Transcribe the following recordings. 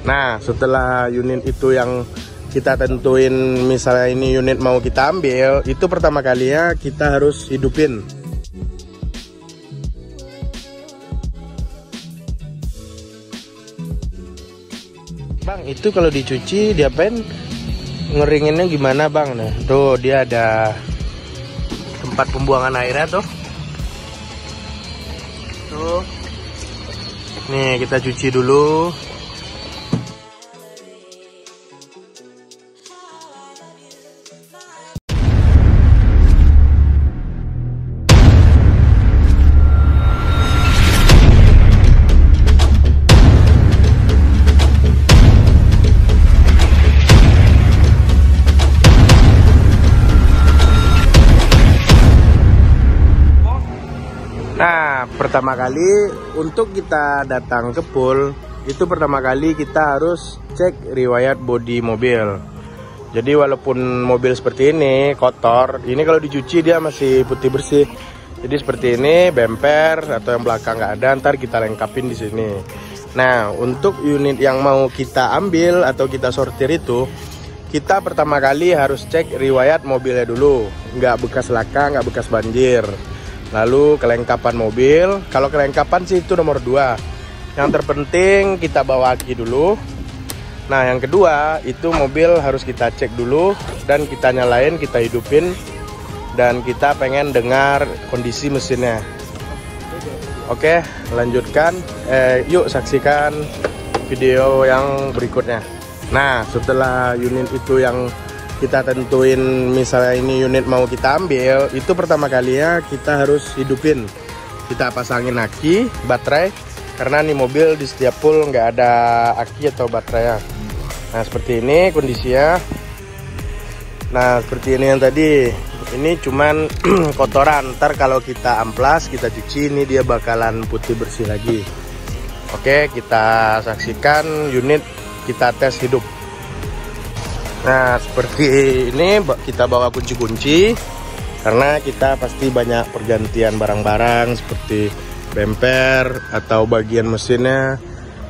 Nah, setelah unit itu yang kita tentuin, misalnya ini unit mau kita ambil, itu pertama kalinya kita harus hidupin. Bang, itu kalau dicuci diapain? Ngeringinnya gimana bang? Nah, tuh dia ada tempat pembuangan airnya tuh. Tuh. Nih kita cuci dulu. Nah, pertama kali untuk kita datang ke pool, itu pertama kali kita harus cek riwayat bodi mobil. Jadi walaupun mobil seperti ini kotor, ini kalau dicuci dia masih putih bersih. Jadi seperti ini, bemper atau yang belakang nggak ada, ntar kita lengkapin di sini. Nah, untuk unit yang mau kita ambil atau kita sortir itu, kita pertama kali harus cek riwayat mobilnya dulu, nggak bekas laka, nggak bekas banjir. Lalu kelengkapan mobil, kalau kelengkapan sih itu nomor 2. Yang terpenting kita bawa aki dulu. Nah yang kedua itu mobil harus kita cek dulu dan kita nyalain, kita hidupin. Dan kita pengen dengar kondisi mesinnya. Oke, lanjutkan, yuk saksikan video yang berikutnya. Nah setelah unit itu yang kita tentuin, misalnya ini unit mau kita ambil, itu pertama kalinya kita harus hidupin. Kita pasangin aki, baterai, karena nih mobil di setiap pool nggak ada aki atau baterai. Nah seperti ini kondisinya. Nah seperti ini yang tadi, ini cuman kotoran. Ntar kalau kita amplas, kita cuci, ini dia bakalan putih bersih lagi. Oke, kita saksikan unit kita tes hidup. Nah seperti ini kita bawa kunci-kunci, karena kita pasti banyak pergantian barang-barang seperti bemper atau bagian mesinnya.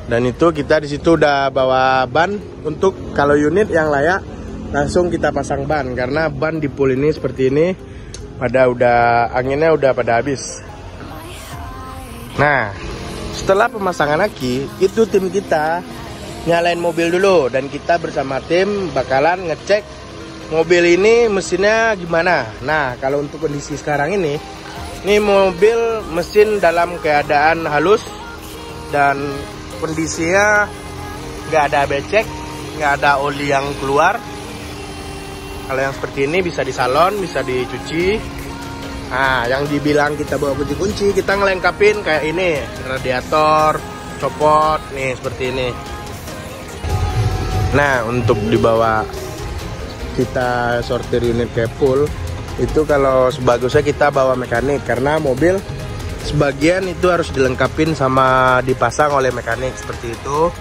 Dan itu kita di situ udah bawa ban untuk kalau unit yang layak langsung kita pasang ban, karena ban di pool ini seperti ini udah anginnya udah pada habis. Nah setelah pemasangan aki itu tim kita nyalain mobil dulu, dan kita bersama tim bakalan ngecek mobil ini mesinnya gimana. Nah kalau untuk kondisi sekarang ini mobil mesin dalam keadaan halus dan kondisinya nggak ada becek, nggak ada oli yang keluar. Kalau yang seperti ini bisa di salon, bisa dicuci. Nah yang dibilang kita bawa kunci-kunci, kita ngelengkapin kayak ini, radiator copot nih seperti ini. Nah untuk dibawa kita sortir unit ke pool itu, kalau sebagusnya kita bawa mekanik, karena mobil sebagian itu harus dilengkapin sama dipasang oleh mekanik seperti itu.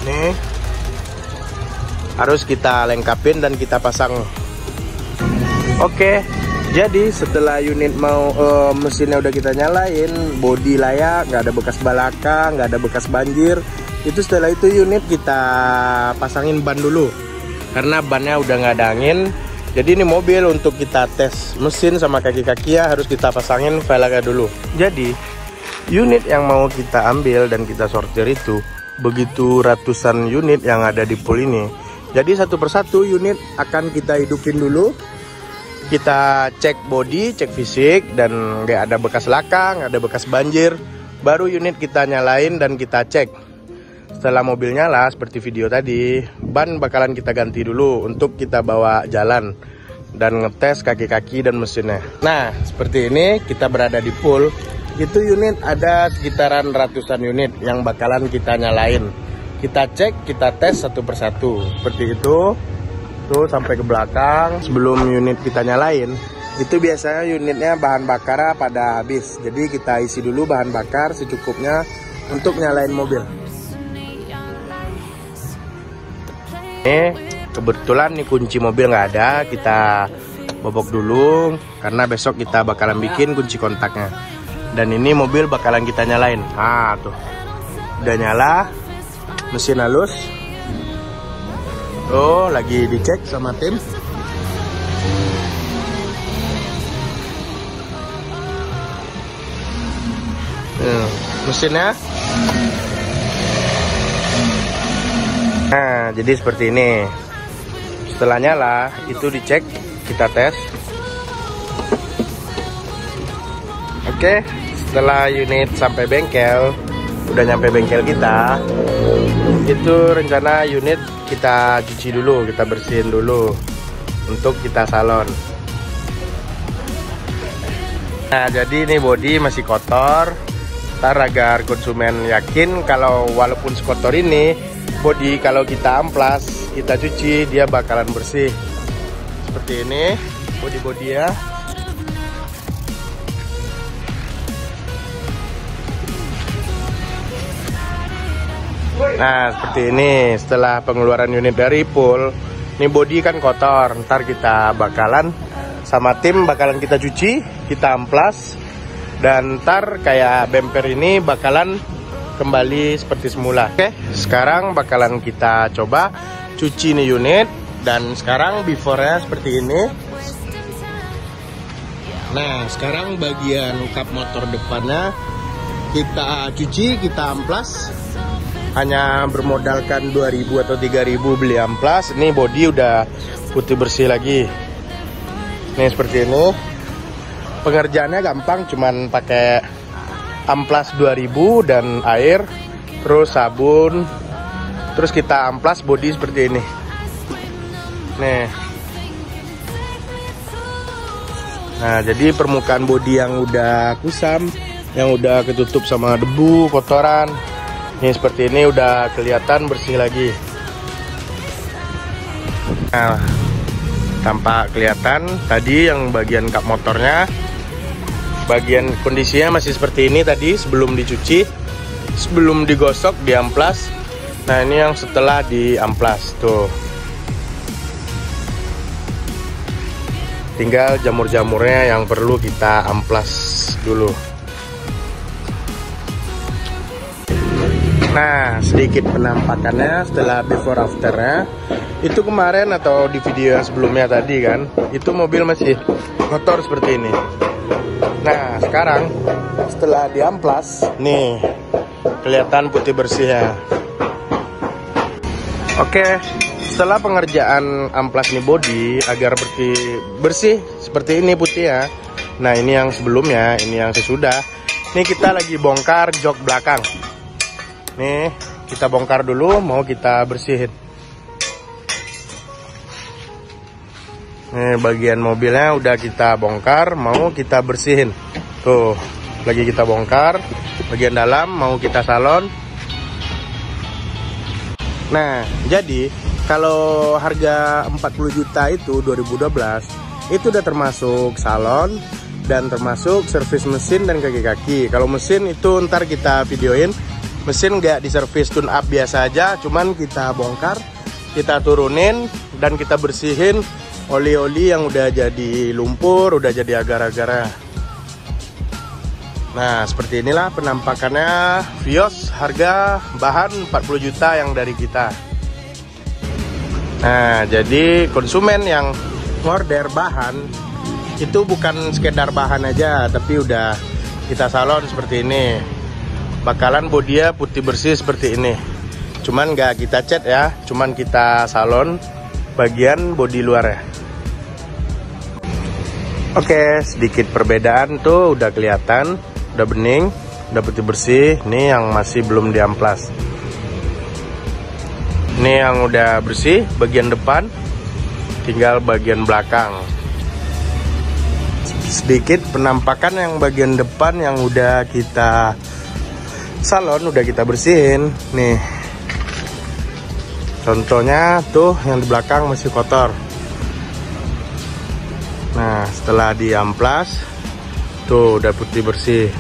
Nih harus kita lengkapin dan kita pasang. Oke, jadi setelah unit mau mesinnya udah kita nyalain, bodi layak, nggak ada bekas balaka, nggak ada bekas banjir. Itu setelah itu unit kita pasangin ban dulu, karena bannya udah nggak ada angin. Jadi ini mobil untuk kita tes mesin sama kaki-kaki ya harus kita pasangin velgnya dulu. Jadi unit yang mau kita ambil dan kita sortir itu begitu ratusan unit yang ada di pool ini. Jadi satu persatu unit akan kita hidupin dulu. Kita cek bodi, cek fisik, dan nggak ada bekas laka, nggak ada bekas banjir. Baru unit kita nyalain dan kita cek. Setelah mobil nyala seperti video tadi, ban bakalan kita ganti dulu untuk kita bawa jalan dan ngetes kaki-kaki dan mesinnya. Nah seperti ini kita berada di pool. Itu unit ada sekitaran ratusan unit yang bakalan kita nyalain. Kita cek, kita tes satu persatu seperti itu. Tuh sampai ke belakang. Sebelum unit kita nyalain, itu biasanya unitnya bahan bakar pada habis. Jadi kita isi dulu bahan bakar secukupnya untuk nyalain mobil. Ini kebetulan nih kunci mobil nggak ada, kita bobok dulu karena besok kita bakalan bikin kunci kontaknya. Dan ini mobil bakalan kita nyalain. Nah tuh udah nyala. mesin halus. Oh, lagi dicek sama tim. Mesinnya. Nah, jadi seperti ini. Setelah nyala, itu dicek, kita tes. Oke, setelah unit sampai bengkel, udah nyampe bengkel kita, itu rencana unit kita cuci dulu, kita bersihin dulu untuk kita salon. Nah, jadi ini bodi masih kotor. Ntar agar konsumen yakin kalau walaupun sekotor ini bodi, kalau kita amplas, kita cuci, dia bakalan bersih. Seperti ini bodi-bodi ya. Nah, seperti ini setelah pengeluaran unit dari pool. Ini bodi kan kotor, ntar kita bakalan sama tim bakalan kita cuci, kita amplas, dan ntar kayak bumper ini bakalan kembali seperti semula. Oke, sekarang bakalan kita coba cuci nih unit. Dan sekarang before-nya seperti ini. Nah, sekarang bagian kap motor depannya kita cuci, kita amplas. Hanya bermodalkan 2.000 atau 3.000 beli amplas. Ini bodi udah putih bersih lagi. Nih seperti ini. Pengerjaannya gampang, cuman pakai amplas 2000 dan air, terus sabun, terus kita amplas bodi seperti ini. Nih. Nah, jadi permukaan bodi yang udah kusam, yang udah ketutup sama debu, kotoran, ini seperti ini udah kelihatan bersih lagi. Nah, tampak kelihatan tadi yang bagian kap motornya. Bagian kondisinya masih seperti ini tadi sebelum dicuci, sebelum digosok, diamplas. Nah, ini yang setelah diamplas tuh. Tinggal jamur-jamurnya yang perlu kita amplas dulu. Nah, sedikit penampakannya setelah before afternya. Itu kemarin atau di video yang sebelumnya tadi kan, itu mobil masih kotor seperti ini. Nah, sekarang setelah diamplas, nih kelihatan putih bersih ya. Oke, setelah pengerjaan amplas nih bodi agar bersih seperti ini putih ya. Nah, ini yang sebelumnya, ini yang sesudah. Ini kita lagi bongkar jok belakang. Nih, kita bongkar dulu, mau kita bersihin. Nih, bagian mobilnya udah kita bongkar, mau kita bersihin. Tuh, lagi kita bongkar. Bagian dalam mau kita salon. Nah, jadi kalau harga 40 juta itu 2012, itu udah termasuk salon dan termasuk servis mesin dan kaki-kaki. Kalau mesin itu ntar kita videoin. Mesin nggak diservis tune up biasa aja, cuman kita bongkar, kita turunin, dan kita bersihin oli-oli yang udah jadi lumpur, udah jadi agar-agar. Nah, seperti inilah penampakannya Vios, harga bahan 40 juta yang dari kita. Nah, jadi konsumen yang order bahan itu bukan sekedar bahan aja, tapi udah kita salon seperti ini. Bakalan bodinya putih bersih seperti ini. Cuman nggak kita cat ya, cuman kita salon bagian bodi luar ya. Oke, sedikit perbedaan tuh udah kelihatan, udah bening, udah putih bersih. Ini yang masih belum diamplas. Ini yang udah bersih bagian depan, tinggal bagian belakang. Sedikit penampakan yang bagian depan yang udah kita salon, udah kita bersihin. Nih, contohnya tuh yang di belakang masih kotor. Nah, setelah diamplas tuh udah putih bersih.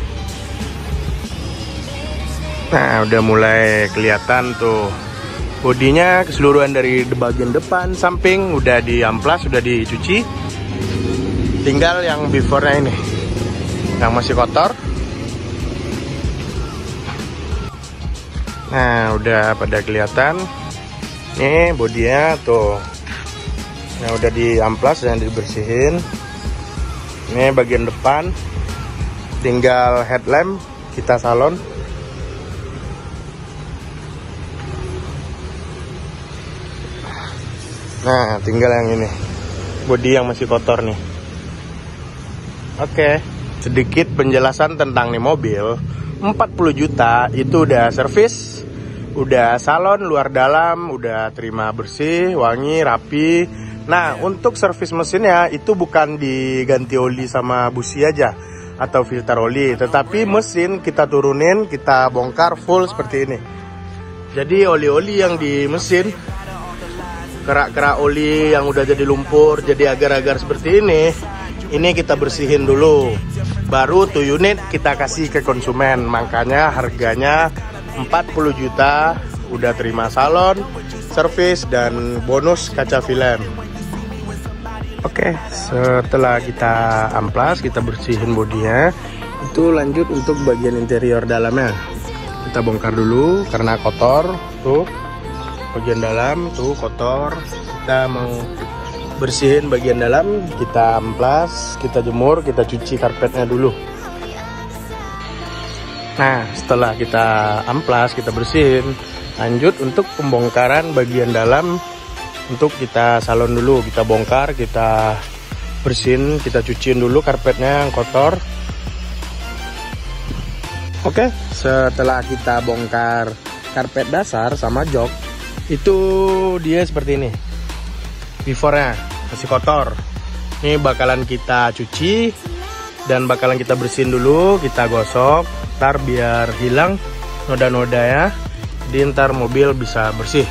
Nah, udah mulai kelihatan tuh bodinya keseluruhan dari bagian depan, samping udah diamplas, udah dicuci. Tinggal yang before-nya ini yang masih kotor. Nah, udah pada kelihatan. Nih bodinya tuh. Nah, udah diamplas dan dibersihin. Ini bagian depan. Tinggal headlamp kita salon. Nah, tinggal yang ini. Bodi yang masih kotor nih. Oke, sedikit penjelasan tentang nih mobil. 40 juta itu udah servis, udah salon luar dalam, udah terima bersih, wangi, rapi. Nah, untuk servis mesinnya itu bukan diganti oli sama busi aja atau filter oli, tetapi mesin kita turunin, kita bongkar full seperti ini. Jadi oli-oli yang di mesin, kerak-kerak oli yang udah jadi lumpur, jadi agar-agar seperti ini kita bersihin dulu. Baru tuh unit kita kasih ke konsumen. Makanya harganya 40 juta, udah terima salon, servis, dan bonus kaca film. Oke, setelah kita amplas, kita bersihin bodinya, itu lanjut untuk bagian interior dalamnya. Kita bongkar dulu karena kotor. Tuh bagian dalam tuh kotor. Kita mau bersihin bagian dalam, kita amplas, kita jemur, kita cuci karpetnya dulu. Nah, setelah kita amplas, kita bersihin, lanjut untuk pembongkaran bagian dalam. Untuk kita salon dulu, kita bongkar, kita bersihin, kita cuciin dulu karpetnya yang kotor. Oke, setelah kita bongkar karpet dasar sama jok, itu dia seperti ini. Before-nya masih kotor. Ini bakalan kita cuci dan bakalan kita bersihin dulu, kita gosok, ntar biar hilang noda-noda ya. Jadi ntar mobil bisa bersih.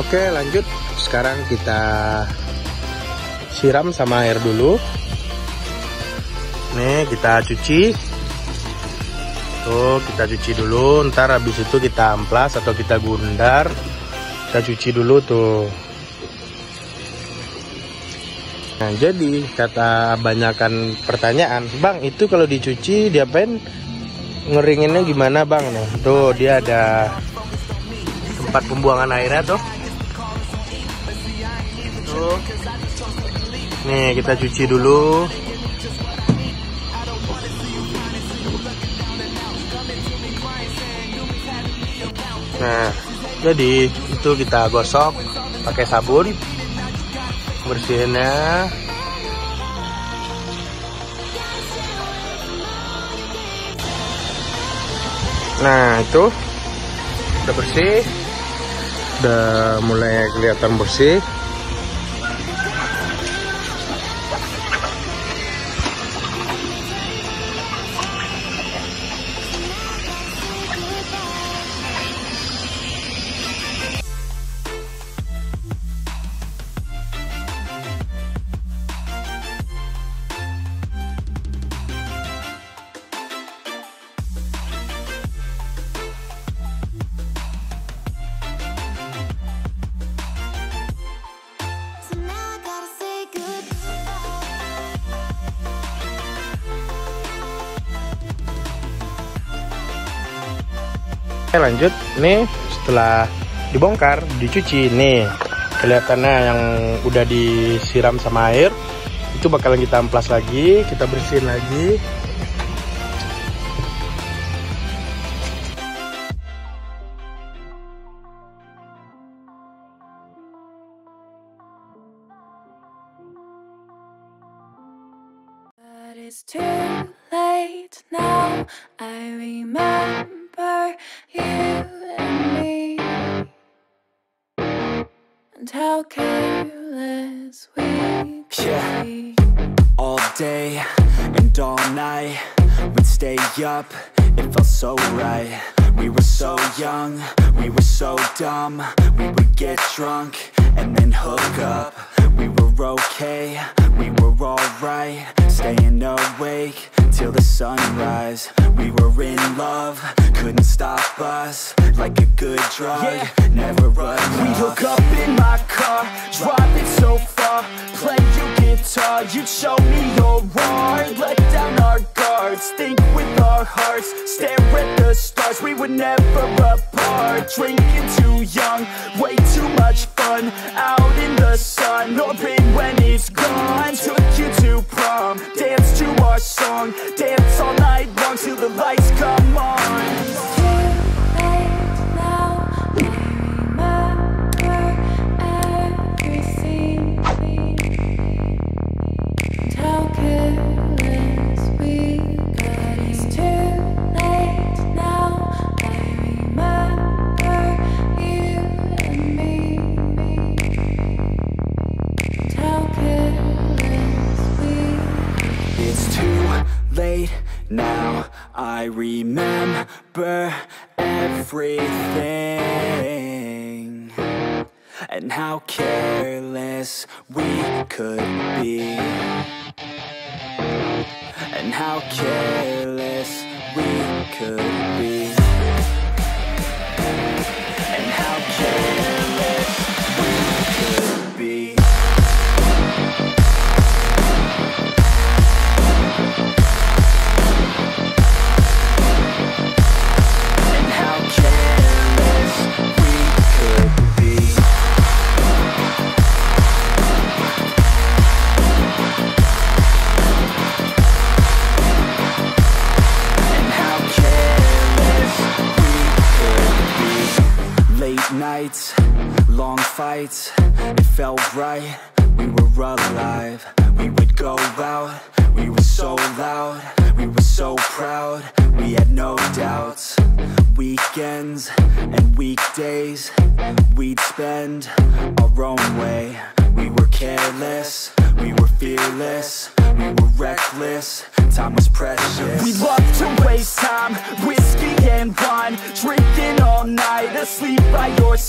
Oke, lanjut. Sekarang kita siram sama air dulu. Nih kita cuci. Tuh kita cuci dulu. Ntar habis itu kita amplas atau kita gundar. Kita cuci dulu tuh. Nah, jadi kata banyakan pertanyaan, Bang, itu kalau dicuci diapain? Ngeringinnya gimana, Bang? Nih, tuh dia ada tempat pembuangan airnya tuh. Tuh. Nih, kita cuci dulu. Nah, jadi itu kita gosok pakai sabun. Bersihinnya. Nah, itu udah bersih, udah mulai kelihatan bersih. Lanjut, nih setelah dibongkar, dicuci, nih kelihatannya yang udah disiram sama air, itu bakalan kita amplas lagi, kita bersihin lagi. It's too late now. I remember you and me, and how careless we could be. All day and all night, we'd stay up, it felt so right. We were so young, we were so dumb. We would get drunk and then hook up. We were okay, we were alright, staying awake till the sunrise. We were in love, couldn't stop us, like a good drug, never run off. We'd hook up in my car, drive it so far, play your guitar, you'd show me your art, let down our guards, think with our hearts, stare at the stars, we were never apart, drinking too young, way too much fun, out in the sun, or pain when it's gone, took you to prom, dance to our song, dance all night long till the lights come on. Now I remember everything, and how careless we could be, and how careless we could be, and how careless we could be. Nights, long fights, it felt right, we were alive. We would go out, we were so loud, we were so proud, we had no doubts. Weekends and weekdays, we'd spend our own way. We were careless, we were fearless, we were reckless, time was precious. We loved to waste time, whiskey and wine, drinking all night, asleep by your side.